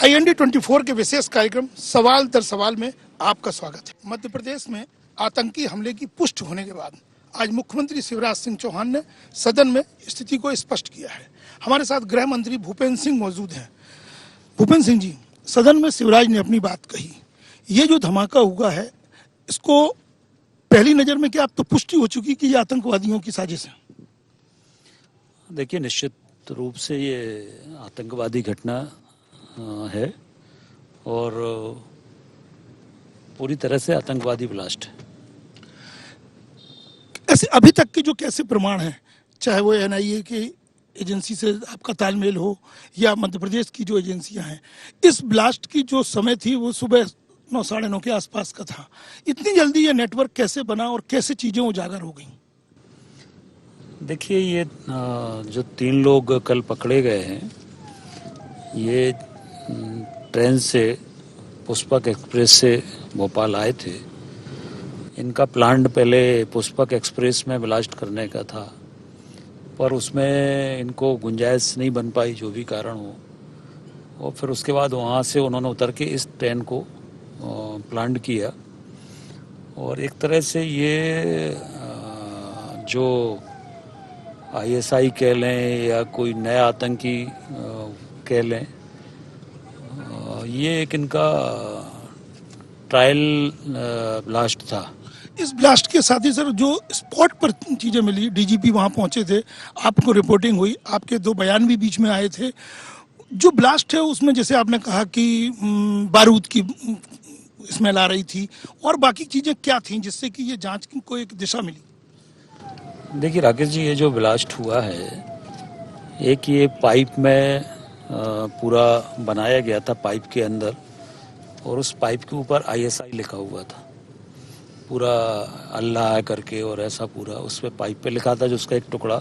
IND 24 के विशेष कार्यक्रम सवाल दर सवाल में आपका स्वागत है। मध्य प्रदेश में आतंकी हमले की पुष्टि होने के बाद आज मुख्यमंत्री शिवराज सिंह चौहान ने सदन में स्थिति को स्पष्ट किया है। हमारे साथ गृह मंत्री भूपेंद्र सिंह मौजूद हैं। भूपेंद्र सिंह जी, सदन में शिवराज ने अपनी बात कही। ये जो धमाका हुआ है, इसको पहली नजर में क्या अब तो पुष्टि हो चुकी कि ये आतंकवादियों की साजिश है? देखिए, निश्चित रूप से ये आतंकवादी घटना है और पूरी तरह से आतंकवादी ब्लास्ट है। ऐसे अभी तक के जो कैसे प्रमाण हैं, चाहे वो NIA की एजेंसी से आपका तालमेल हो या मध्य प्रदेश की जो एजेंसियां हैं, इस ब्लास्ट की जो समय थी वो सुबह 9 साढ़े 9 के आसपास का था। इतनी जल्दी ये नेटवर्क कैसे बना और कैसे चीजें उजागर हो गई? देखिए, ये जो 3 लोग कल पकड़े गए हैं, ये ट्रेन से पुष्पक एक्सप्रेस से भोपाल आए थे। इनका प्लान पहले पुष्पक एक्सप्रेस में ब्लास्ट करने का था, पर उसमें इनको गुंजाइश नहीं बन पाई, जो भी कारण हो। और फिर उसके बाद वहाँ से उन्होंने उतर के इस ट्रेन को प्लान किया और एक तरह से ये जो ISI कह लें या कोई नया आतंकी कह लें, ये एक इनका ट्रायल ब्लास्ट था। इस ब्लास्ट के साथ ही सर जो स्पॉट पर चीजें मिली, DGP वहां पहुंचे थे, आपको रिपोर्टिंग हुई, आपके 2 बयान भी बीच में आए थे। जो ब्लास्ट है उसमें जैसे आपने कहा कि बारूद की स्मेल आ रही थी, और बाकी चीजें क्या थी जिससे कि ये जांच को एक दिशा मिली? देखिए राकेश जी, ये जो ब्लास्ट हुआ है, एक ये पाइप में पूरा बनाया गया था, पाइप के अंदर, और उस पाइप के ऊपर ISI लिखा हुआ था पूरा, अल्लाह करके, और ऐसा पूरा उस पे पाइप पे लिखा था, जो उसका एक टुकड़ा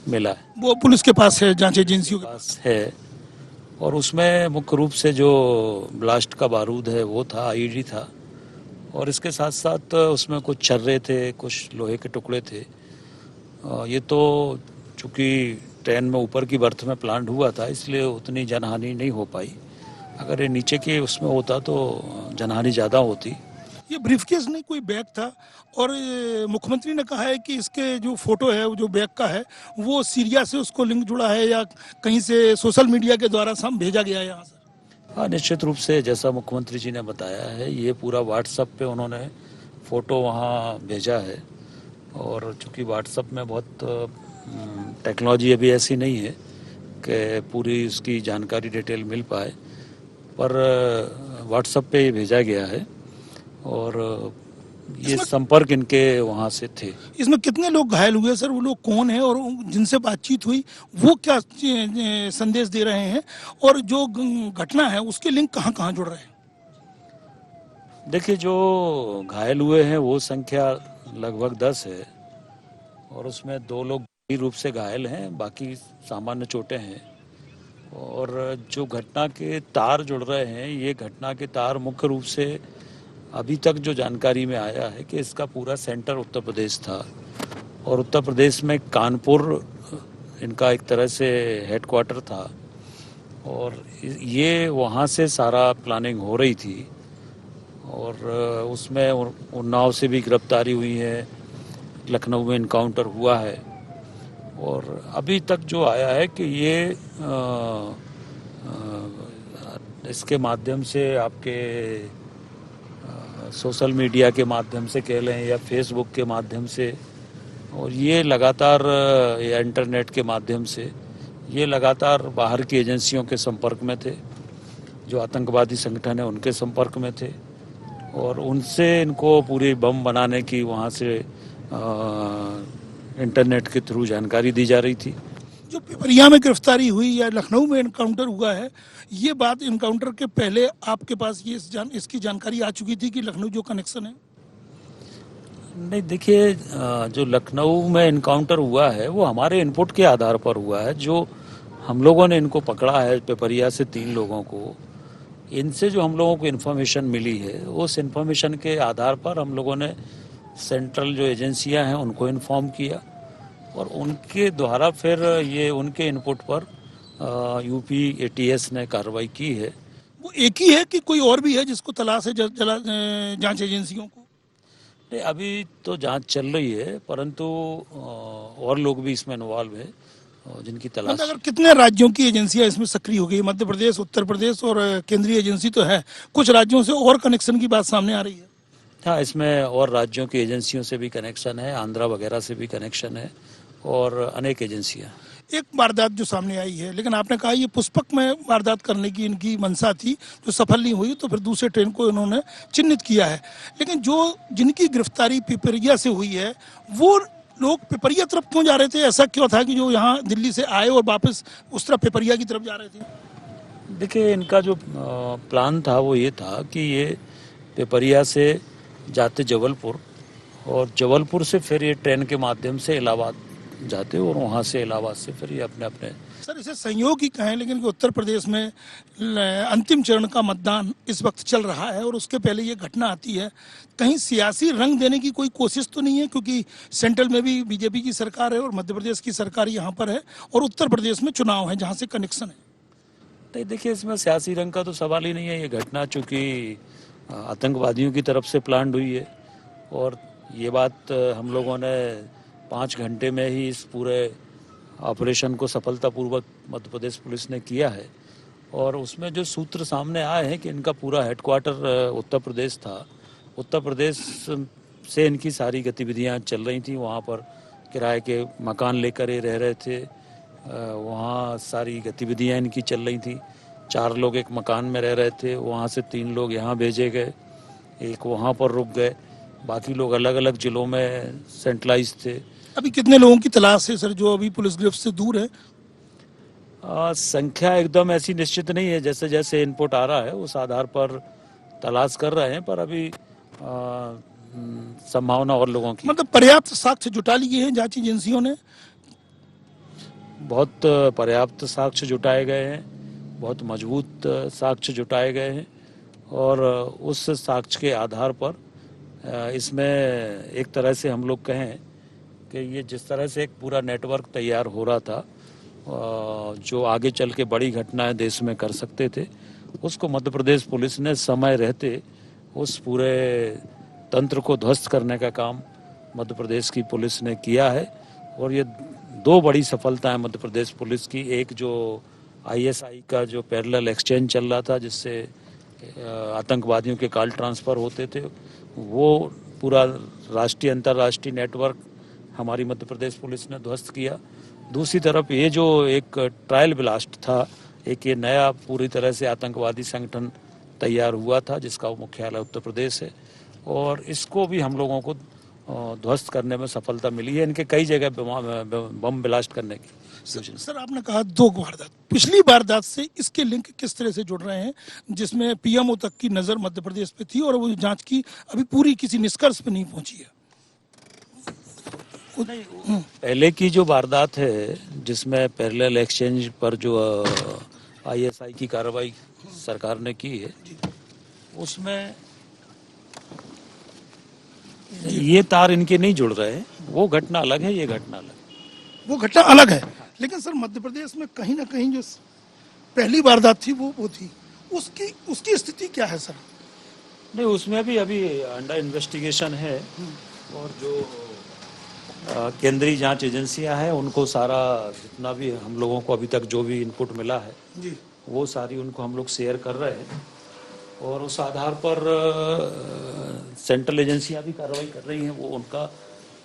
मिला है। वो पुलिस के पास है, जांच एजेंसियों के पास है। और उसमें मुख्य रूप से जो ब्लास्ट का बारूद है वो था, IED था, और इसके साथ साथ उसमें कुछ छर्रे थे, कुछ लोहे के टुकड़े थे। ये तो चूंकि ट्रेन में ऊपर की बर्थ में प्लांट हुआ था, इसलिए उतनी जनहानि नहीं हो पाई। अगर ये नीचे के उसमें होता तो जनहानि ज़्यादा होती। ये ब्रीफकेस नहीं, कोई बैग था, और मुख्यमंत्री ने कहा है कि इसके जो फोटो है, वो जो बैग का है, वो सीरिया से उसको लिंक जुड़ा है या कहीं से सोशल मीडिया के द्वारा सब भेजा गया है यहाँ से? हाँ, निश्चित रूप से जैसा मुख्यमंत्री जी ने बताया है, ये पूरा व्हाट्सएप पे उन्होंने फ़ोटो वहाँ भेजा है। और चूँकि व्हाट्सएप में बहुत टेक्नोलॉजी अभी ऐसी नहीं है कि पूरी उसकी जानकारी डिटेल मिल पाए, पर व्हाट्सएप पे ये भेजा गया है और ये संपर्क इनके वहाँ से थे। इसमें कितने लोग घायल हुए सर? वो लोग कौन है और जिनसे बातचीत हुई वो क्या संदेश दे रहे हैं, और जो घटना है उसके लिंक कहाँ कहाँ जुड़ रहे हैं? देखिए, जो घायल हुए हैं वो संख्या लगभग 10 है, और उसमें 2 लोग गंभीर रूप से घायल हैं, बाकी सामान्य चोटें हैं। और जो घटना के तार जुड़ रहे हैं, ये घटना के तार मुख्य रूप से अभी तक जो जानकारी में आया है कि इसका पूरा सेंटर उत्तर प्रदेश था, और उत्तर प्रदेश में कानपुर इनका एक तरह से हेडक्वार्टर था, और ये वहाँ से सारा प्लानिंग हो रही थी। और उसमें उन्नाव से भी गिरफ्तारी हुई है, लखनऊ में इनकाउंटर हुआ है, और अभी तक जो आया है कि ये इसके माध्यम से आपके सोशल मीडिया के माध्यम से कह लें या फेसबुक के माध्यम से, और ये लगातार या इंटरनेट के माध्यम से ये लगातार बाहर की एजेंसियों के संपर्क में थे, जो आतंकवादी संगठन है उनके संपर्क में थे, और उनसे इनको पूरी बम बनाने की वहाँ से इंटरनेट के थ्रू जानकारी दी जा रही थी। जो पिपरिया में गिरफ्तारी हुई या लखनऊ में इनकाउंटर हुआ है, ये बात इनकाउंटर के पहले आपके पास ये इसकी जानकारी आ चुकी थी कि लखनऊ जो कनेक्शन है? नहीं, देखिए, जो लखनऊ में इनकाउंटर हुआ है वो हमारे इनपुट के आधार पर हुआ है। जो हम लोगों ने इनको पकड़ा है, पिपरिया से 3 लोगों को, इनसे जो हम लोगों को इन्फॉर्मेशन मिली है, उस इन्फॉर्मेशन के आधार पर हम लोगों ने सेंट्रल जो एजेंसियां हैं उनको इन्फॉर्म किया, और उनके द्वारा फिर ये उनके इनपुट पर UP ATS ने कार्रवाई की है। वो एक ही है कि कोई और भी है जिसको तलाश है जांच एजेंसियों को? नहीं, अभी तो जांच चल रही है, परंतु और लोग भी इसमें इन्वॉल्व है जिनकी मतलब तलाश। अगर कितने राज्यों की एजेंसियां इसमें सक्रिय हो गई? मध्य प्रदेश, उत्तर प्रदेश और केंद्रीय एजेंसी तो है, कुछ राज्यों से और कनेक्शन की बात सामने आ रही है। हाँ, इसमें और राज्यों की एजेंसियों से भी कनेक्शन है, आंध्रा वगैरह से भी कनेक्शन है और अनेक एजेंसियां। एक वारदात जो सामने आई है, लेकिन आपने कहा ये पुष्पक में वारदात करने की इनकी मंशा थी, जो सफल नहीं हुई, तो फिर दूसरे ट्रेन को इन्होंने चिन्हित किया है। लेकिन जो जिनकी गिरफ्तारी पिपरिया से हुई है, वो लोग पिपरिया तरफ क्यों जा रहे थे? ऐसा क्यों था कि जो यहाँ दिल्ली से आए और वापस उस तरफ पिपरिया की तरफ जा रहे थे? देखिए, इनका जो प्लान था वो ये था कि ये पिपरिया से जाते जबलपुर और जबलपुर से फिर ये ट्रेन के माध्यम से इलाहाबाद जाते और वहाँ से इलाहाबाद से फिर ये अपने अपने। सर, इसे संयोग ही कहें, लेकिन कि उत्तर प्रदेश में अंतिम चरण का मतदान इस वक्त चल रहा है और उसके पहले ये घटना आती है। कहीं सियासी रंग देने की कोई कोशिश तो नहीं है? क्योंकि सेंट्रल में भी बीजेपी की सरकार है और मध्य प्रदेश की सरकार यहाँ पर है और उत्तर प्रदेश में चुनाव है जहाँ से कनेक्शन है। तो देखिए, इसमें सियासी रंग का तो सवाल ही नहीं है। ये घटना चूंकि आतंकवादियों की तरफ से प्लान हुई है और ये बात हम लोगों ने 5 घंटे में ही इस पूरे ऑपरेशन को सफलतापूर्वक मध्य प्रदेश पुलिस ने किया है। और उसमें जो सूत्र सामने आए हैं कि इनका पूरा हेडक्वार्टर उत्तर प्रदेश था, उत्तर प्रदेश से इनकी सारी गतिविधियां चल रही थी। वहाँ पर किराए के मकान लेकर ये रह रहे थे, वहाँ सारी गतिविधियां इनकी चल रही थी। 4 लोग एक मकान में रह रहे थे, वहाँ से 3 लोग यहाँ भेजे गए, एक वहाँ पर रुक गए, बाकी लोग अलग अलग जिलों में सेंट्रलाइज थे। अभी कितने लोगों की तलाश है सर, जो अभी पुलिस गिरफ्त से दूर है? संख्या एकदम ऐसी निश्चित नहीं है, जैसे जैसे इनपुट आ रहा है उस आधार पर तलाश कर रहे हैं, पर अभी संभावना और लोगों की। मतलब पर्याप्त साक्ष्य जुटा लिए हैं जांच एजेंसियों ने? बहुत पर्याप्त साक्ष्य जुटाए गए हैं, बहुत मजबूत साक्ष्य जुटाए गए हैं और उस साक्ष्य के आधार पर इसमें एक तरह से हम लोग कहें कि ये जिस तरह से एक पूरा नेटवर्क तैयार हो रहा था जो आगे चल के बड़ी घटनाएं देश में कर सकते थे, उसको मध्य प्रदेश पुलिस ने समय रहते उस पूरे तंत्र को ध्वस्त करने का काम मध्य प्रदेश की पुलिस ने किया है। और ये 2 बड़ी सफलताएं मध्य प्रदेश पुलिस की, एक जो आईएसआई का जो पैरेलल एक्सचेंज चल रहा था जिससे आतंकवादियों के कॉल ट्रांसफर होते थे, वो पूरा राष्ट्रीय अंतर्राष्ट्रीय नेटवर्क हमारी मध्य प्रदेश पुलिस ने ध्वस्त किया। दूसरी तरफ ये जो एक ट्रायल ब्लास्ट था, एक ये नया पूरी तरह से आतंकवादी संगठन तैयार हुआ था जिसका मुख्यालय उत्तर प्रदेश है और इसको भी हम लोगों को ध्वस्त करने में सफलता मिली है। इनके कई जगह बम ब्लास्ट करने की। सर, आपने कहा 2 वारदात, पिछली वारदात से इसके लिंक किस तरह से जुड़ रहे हैं, जिसमें पीएमओ तक की नजर मध्य प्रदेश पे थी और वो जांच की अभी पूरी किसी निष्कर्ष पे नहीं पहुंची है? पहले की जो वारदात है जिसमें पैरेलल एक्सचेंज पर जो आईएसआई की कार्रवाई सरकार ने की है, उसमें ये तार इनके नहीं जुड़ रहे हैं। वो घटना अलग है, ये घटना अलग है। वो घटना अलग है, लेकिन सर मध्य प्रदेश में कहीं ना कहीं जो पहली वारदात थी वो थी, उसकी स्थिति क्या है सर? नहीं, उसमें भी अभी अंडर इन्वेस्टिगेशन है और जो केंद्रीय जांच एजेंसियां हैं उनको सारा जितना भी हम लोगों को अभी तक जो भी इनपुट मिला है जी, वो सारी उनको हम लोग शेयर कर रहे हैं और उस आधार पर सेंट्रल एजेंसियां भी कार्रवाई कर रही हैं।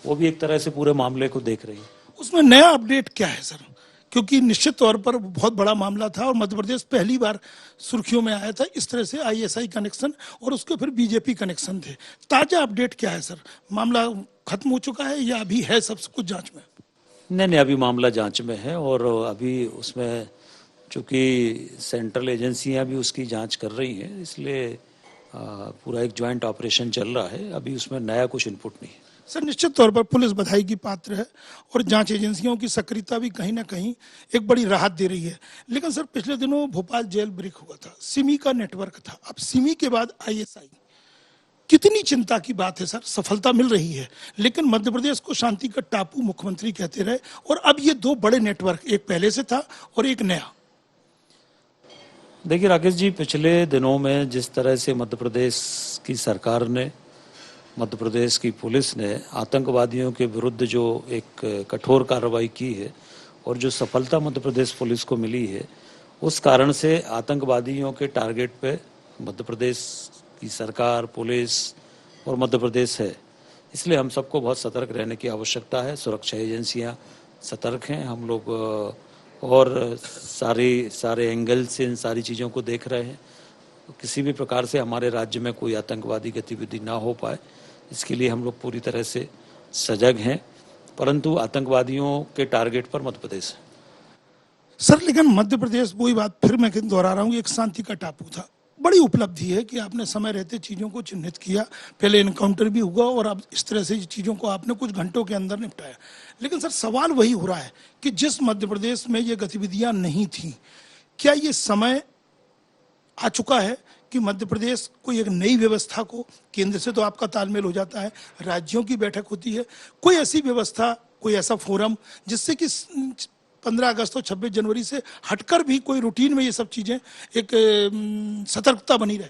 वो भी एक तरह से पूरे मामले को देख रही है। उसमें नया अपडेट क्या है सर? क्योंकि निश्चित तौर पर बहुत बड़ा मामला था और मध्य प्रदेश पहली बार सुर्खियों में आया था इस तरह से, आईएसआई कनेक्शन और उसके फिर बीजेपी कनेक्शन थे। ताजा अपडेट क्या है सर? मामला खत्म हो चुका है या अभी है सब कुछ जांच में? नहीं, अभी मामला जांच में है और अभी उसमें चूंकि सेंट्रल एजेंसियां भी उसकी जांच कर रही हैं, इसलिए पूरा एक ज्वाइंट ऑपरेशन चल रहा है। अभी उसमें नया कुछ इनपुट नहीं है। सर, निश्चित तौर पर पुलिस बधाई की पात्र है और जांच एजेंसियों की सक्रियता भी कहीं ना कहीं एक बड़ी राहत दे रही है। लेकिन सर, पिछले दिनों भोपाल जेल ब्रेक हुआ था, सिमी का नेटवर्क था, अब सिमी के बाद आईएसआई, कितनी चिंता की बात है सर? सफलता मिल रही है, लेकिन मध्य प्रदेश को शांति का टापू मुख्यमंत्री कहते रहे और अब ये 2 बड़े नेटवर्क, एक पहले से था और एक नया। देखिए राकेश जी, पिछले दिनों में जिस तरह से मध्य प्रदेश की सरकार ने, मध्य प्रदेश की पुलिस ने आतंकवादियों के विरुद्ध जो एक कठोर कार्रवाई की है और जो सफलता मध्य प्रदेश पुलिस को मिली है, उस कारण से आतंकवादियों के टारगेट पे मध्य प्रदेश की सरकार, पुलिस और मध्य प्रदेश है। इसलिए हम सबको बहुत सतर्क रहने की आवश्यकता है। सुरक्षा एजेंसियां सतर्क हैं। हम लोग और सारे एंगल से इन सारी चीज़ों को देख रहे हैं। किसी भी प्रकार से हमारे राज्य में कोई आतंकवादी गतिविधि ना हो पाए, इसके लिए हम लोग पूरी तरह से सजग हैं। परंतु आतंकवादियों के टारगेट पर मध्य प्रदेश है। सर लेकिन मध्य प्रदेश, वही बात फिर मैं दोहरा रहा हूँ, एक शांति का टापू था। बड़ी उपलब्धि है कि आपने समय रहते चीजों को चिन्हित किया, पहले इनकाउंटर भी हुआ और अब इस तरह से चीजों को आपने कुछ घंटों के अंदर निपटाया। लेकिन सर सवाल वही हो रहा है कि जिस मध्य प्रदेश में ये गतिविधियां नहीं थी, क्या ये समय आ चुका है कि मध्य प्रदेश कोई एक नई व्यवस्था को, केंद्र से तो आपका तालमेल हो जाता है, राज्यों की बैठक होती है, कोई ऐसी व्यवस्था, कोई ऐसा फोरम जिससे कि 15 अगस्त और 26 जनवरी से हटकर भी कोई रूटीन में ये सब चीजें एक सतर्कता बनी रहे?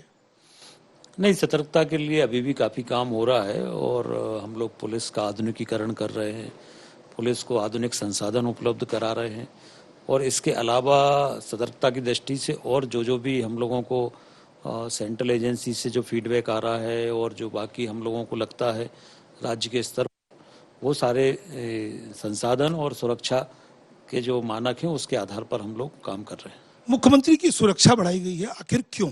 नहीं, सतर्कता के लिए अभी भी काफ़ी काम हो रहा है और हम लोग पुलिस का आधुनिकीकरण कर रहे हैं, पुलिस को आधुनिक संसाधन उपलब्ध करा रहे हैं और इसके अलावा सतर्कता की दृष्टि से और जो भी हम लोगों को सेंट्रल एजेंसी से जो फीडबैक आ रहा है और जो बाकी हम लोगों को लगता है राज्य के स्तर, वो सारे संसाधन और सुरक्षा के जो मानक हैं उसके आधार पर हम लोग काम कर रहे हैं। मुख्यमंत्री की सुरक्षा बढ़ाई गई है, आखिर क्यों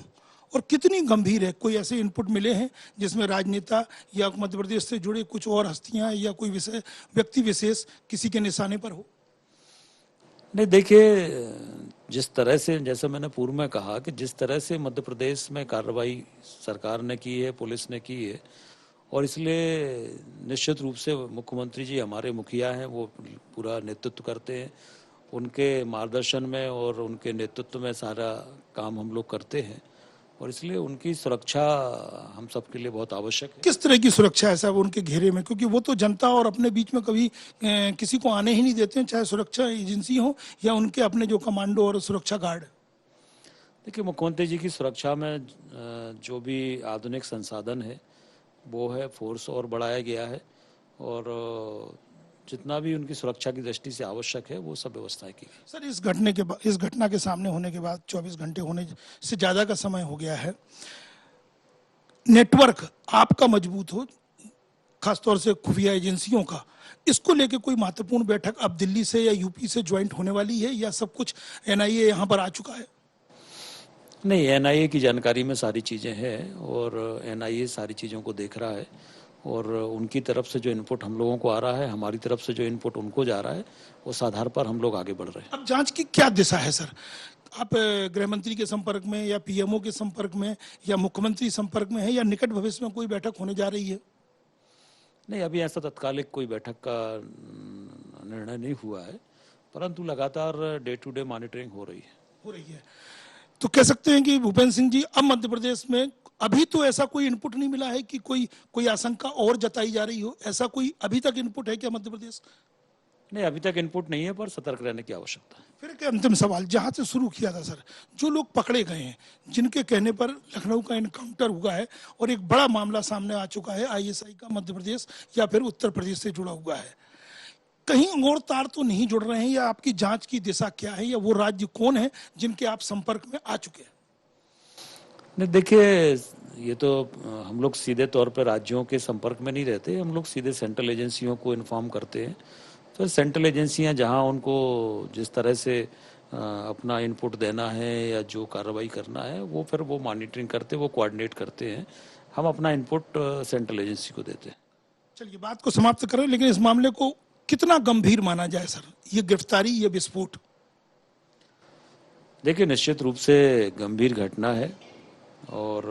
और कितनी गंभीर है? कोई ऐसे इनपुट मिले हैं जिसमें राजनेता या मध्य प्रदेश से जुड़े कुछ और हस्तियां या कोई विषय, व्यक्ति विशेष किसी के निशाने पर हो? नहीं, देखिए, जिस तरह से, जैसे मैंने पूर्व में कहा कि जिस तरह से मध्य प्रदेश में कार्रवाई सरकार ने की है, पुलिस ने की है, और इसलिए निश्चित रूप से मुख्यमंत्री जी हमारे मुखिया हैं, वो पूरा नेतृत्व करते हैं। उनके मार्गदर्शन में और उनके नेतृत्व में सारा काम हम लोग करते हैं और इसलिए उनकी सुरक्षा हम सबके लिए बहुत आवश्यक है। किस तरह की सुरक्षा है साहब उनके घेरे में? क्योंकि वो तो जनता और अपने बीच में कभी किसी को आने ही नहीं देते हैं, चाहे सुरक्षा एजेंसी हो या उनके अपने जो कमांडो और सुरक्षा गार्ड। देखिए, मुख्यमंत्री जी की सुरक्षा में जो भी आधुनिक संसाधन है वो है, फोर्स और बढ़ाया गया है और जितना भी उनकी सुरक्षा की दृष्टि से आवश्यक है वो सब व्यवस्थाएं की गई। सर इस घटना के सामने होने के बाद 24 घंटे होने से ज्यादा का समय हो गया है, नेटवर्क आपका मजबूत हो, खासतौर से खुफिया एजेंसियों का, इसको लेके कोई महत्वपूर्ण बैठक अब दिल्ली से या यूपी से ज्वाइंट होने वाली है या सब कुछ एनआईए यहाँ पर आ चुका है? नहीं, एनआईए की जानकारी में सारी चीज़ें हैं और एनआईए सारी चीज़ों को देख रहा है और उनकी तरफ से जो इनपुट हम लोगों को आ रहा है, हमारी तरफ से जो इनपुट उनको जा रहा है, उस आधार पर हम लोग आगे बढ़ रहे हैं। अब जांच की क्या दिशा है सर? आप गृह मंत्री के संपर्क में या पीएमओ के संपर्क में या मुख्यमंत्री संपर्क में है या निकट भविष्य में कोई बैठक होने जा रही है? नहीं, अभी ऐसा तत्कालिक कोई बैठक का निर्णय नहीं हुआ है, परंतु लगातार डे टू डे मॉनिटरिंग हो रही है। तो कह सकते हैं कि भूपेंद्र सिंह जी, अब मध्य प्रदेश में अभी तो ऐसा कोई इनपुट नहीं मिला है कि कोई आशंका और जताई जा रही हो, ऐसा कोई अभी तक इनपुट है क्या मध्य प्रदेश? नहीं, अभी तक इनपुट नहीं है, पर सतर्क रहने की आवश्यकता है। फिर एक अंतिम सवाल, जहां से शुरू किया था सर, जो लोग पकड़े गए हैं, जिनके कहने पर लखनऊ का इनकाउंटर हुआ है और एक बड़ा मामला सामने आ चुका है आईएसआई का मध्य प्रदेश या फिर उत्तर प्रदेश से जुड़ा हुआ है, कहीं और तार तो नहीं जुड़ रहे हैं या आपकी जांच की दिशा क्या है या वो राज्य कौन है जिनके आप संपर्क में आ चुके हैं? नहीं, देखिए, ये तो हम लोग सीधे तौर पर राज्यों के संपर्क में नहीं रहते, हम लोग सीधे सेंट्रल एजेंसियों को इन्फॉर्म करते हैं। तो सेंट्रल एजेंसियां जहां उनको जिस तरह से अपना इनपुट देना है या जो कार्रवाई करना है, वो फिर वो मॉनिटरिंग करते, वो कोऑर्डिनेट करते हैं। हम अपना इनपुट सेंट्रल एजेंसी को देते हैं। चलिए बात को समाप्त करें, लेकिन इस मामले को कितना गंभीर माना जाए सर, ये गिरफ्तारी, ये विस्फोट? देखिए, निश्चित रूप से गंभीर घटना है और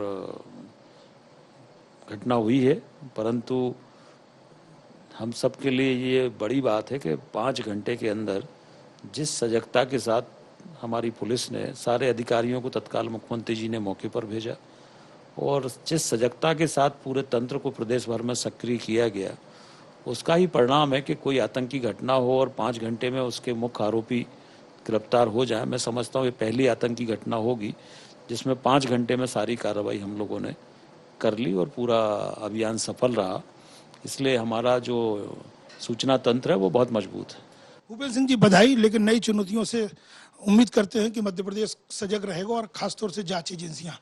घटना हुई है, परंतु हम सब के लिए ये बड़ी बात है कि 5 घंटे के अंदर जिस सजगता के साथ हमारी पुलिस ने सारे अधिकारियों को तत्काल मुख्यमंत्री जी ने मौके पर भेजा और जिस सजगता के साथ पूरे तंत्र को प्रदेश भर में सक्रिय किया गया, उसका ही परिणाम है कि कोई आतंकी घटना हो और 5 घंटे में उसके मुख्य आरोपी गिरफ्तार हो जाए। मैं समझता हूँ ये पहली आतंकी घटना होगी जिसमें 5 घंटे में सारी कार्रवाई हम लोगों ने कर ली और पूरा अभियान सफल रहा। इसलिए हमारा जो सूचना तंत्र है वो बहुत मजबूत है। भूपेंद्र सिंह जी बधाई, लेकिन नई चुनौतियों से उम्मीद करते हैं कि मध्य प्रदेश सजग रहेगा और खासतौर से जांच एजेंसियां।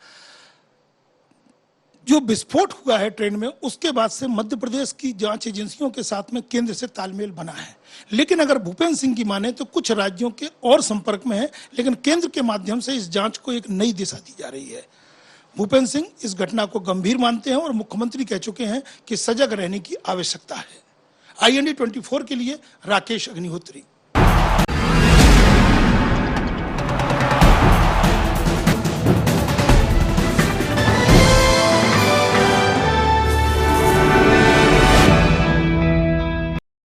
जो विस्फोट हुआ है ट्रेन में, उसके बाद से मध्य प्रदेश की जांच एजेंसियों के साथ में केंद्र से तालमेल बना है। लेकिन अगर भूपेंद्र सिंह की माने तो कुछ राज्यों के और संपर्क में है, लेकिन केंद्र के माध्यम से इस जांच को एक नई दिशा दी जा रही है। भूपेंद्र सिंह इस घटना को गंभीर मानते हैं और मुख्यमंत्री कह चुके हैं कि सजग रहने की आवश्यकता है। IND 24 के लिए राकेश अग्निहोत्री।